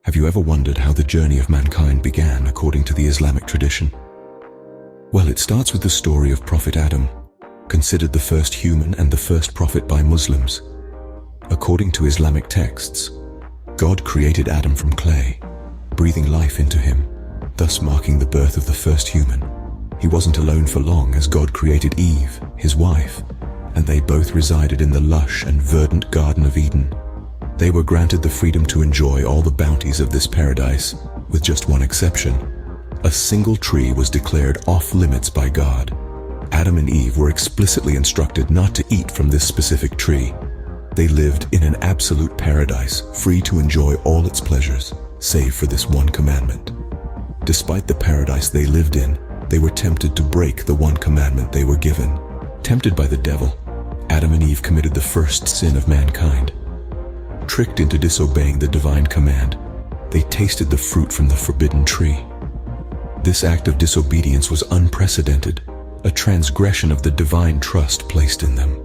Have you ever wondered how the journey of mankind began according to the Islamic tradition? Well, it starts with the story of Prophet Adam, considered the first human and the first prophet by Muslims. According to Islamic texts, God created Adam from clay, breathing life into him, thus marking the birth of the first human. He wasn't alone for long, as God created Eve, his wife, and they both resided in the lush and verdant Garden of Eden. They were granted the freedom to enjoy all the bounties of this paradise, with just one exception. A single tree was declared off limits by God. Adam and Eve were explicitly instructed not to eat from this specific tree. They lived in an absolute paradise, free to enjoy all its pleasures, save for this one commandment. Despite the paradise they lived in, they were tempted to break the one commandment they were given. Tempted by the devil, Adam and Eve committed the first sin of mankind. Tricked into disobeying the divine command, they tasted the fruit from the forbidden tree. This act of disobedience was unprecedented, a transgression of the divine trust placed in them.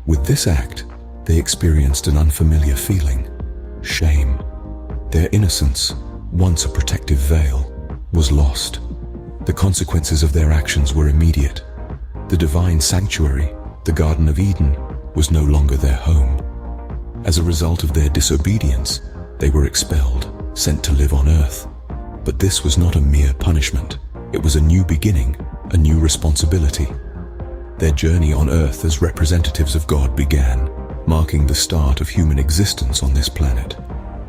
With this act, they experienced an unfamiliar feeling: shame. Their innocence, once a protective veil, was lost. The consequences of their actions were immediate. The divine sanctuary, the Garden of Eden, was no longer their home. As a result of their disobedience, they were expelled, sent to live on earth. But this was not a mere punishment. It was a new beginning, a new responsibility. Their journey on earth as representatives of God began, marking the start of human existence on this planet.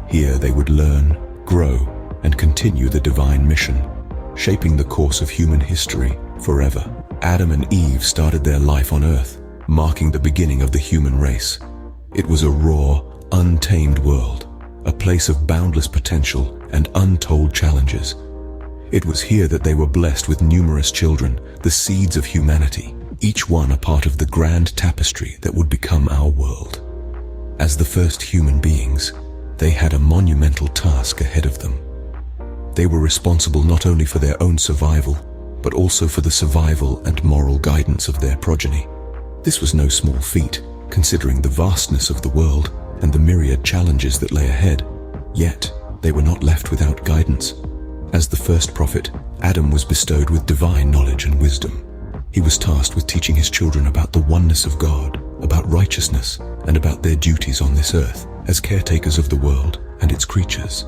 Here they would learn, grow, and continue the divine mission, shaping the course of human history forever. Adam and Eve started their life on earth, marking the beginning of the human race. It was a raw, untamed world, a place of boundless potential and untold challenges. It was here that they were blessed with numerous children, the seeds of humanity, each one a part of the grand tapestry that would become our world. As the first human beings, they had a monumental task ahead of them. They were responsible not only for their own survival, but also for the survival and moral guidance of their progeny. This was no small feat, considering the vastness of the world and the myriad challenges that lay ahead. Yet, they were not left without guidance. As the first prophet, Adam was bestowed with divine knowledge and wisdom. He was tasked with teaching his children about the oneness of God, about righteousness, and about their duties on this earth as caretakers of the world and its creatures.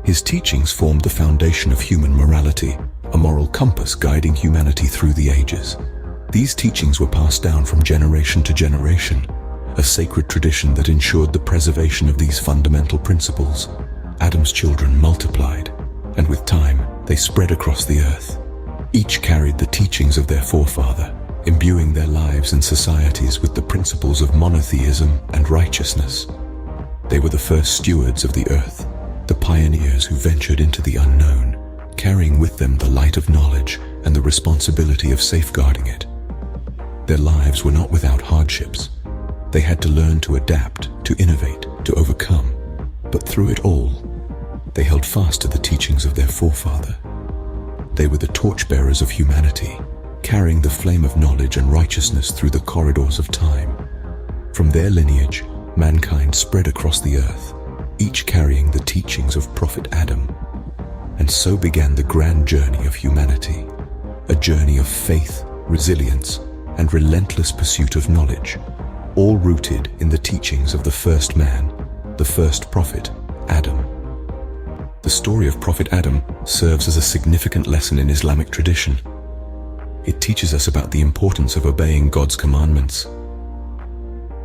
His teachings formed the foundation of human morality, a moral compass guiding humanity through the ages. These teachings were passed down from generation to generation, a sacred tradition that ensured the preservation of these fundamental principles. Adam's children multiplied, and with time, they spread across the earth. Each carried the teachings of their forefather, imbuing their lives and societies with the principles of monotheism and righteousness. They were the first stewards of the earth, the pioneers who ventured into the unknown, carrying with them the light of knowledge and the responsibility of safeguarding it. Their lives were not without hardships. They had to learn to adapt, to innovate, to overcome. But through it all, they held fast to the teachings of their forefather. They were the torchbearers of humanity, carrying the flame of knowledge and righteousness through the corridors of time. From their lineage, mankind spread across the earth, each carrying the teachings of Prophet Adam. And so began the grand journey of humanity, a journey of faith, resilience, and relentless pursuit of knowledge, all rooted in the teachings of the first man, the first prophet, Adam. The story of Prophet Adam serves as a significant lesson in Islamic tradition. It teaches us about the importance of obeying God's commandments.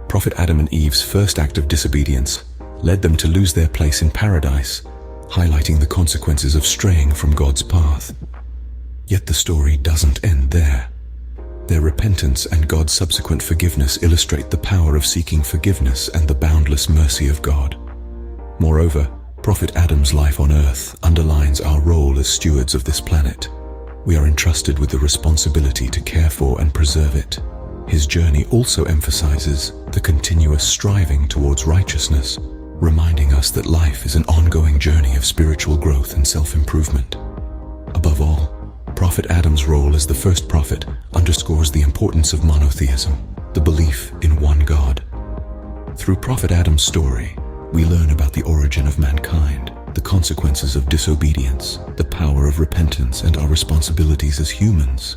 Prophet Adam and Eve's first act of disobedience led them to lose their place in paradise, highlighting the consequences of straying from God's path. Yet the story doesn't end there. Their repentance and God's subsequent forgiveness illustrate the power of seeking forgiveness and the boundless mercy of God. Moreover, Prophet Adam's life on earth underlines our role as stewards of this planet. We are entrusted with the responsibility to care for and preserve it. His journey also emphasizes the continuous striving towards righteousness, reminding us that life is an ongoing journey of spiritual growth and self-improvement. Above all, Prophet Adam's role as the first prophet underscores the importance of monotheism, the belief in one God. Through Prophet Adam's story, we learn about the origin of mankind, the consequences of disobedience, the power of repentance, and our responsibilities as humans.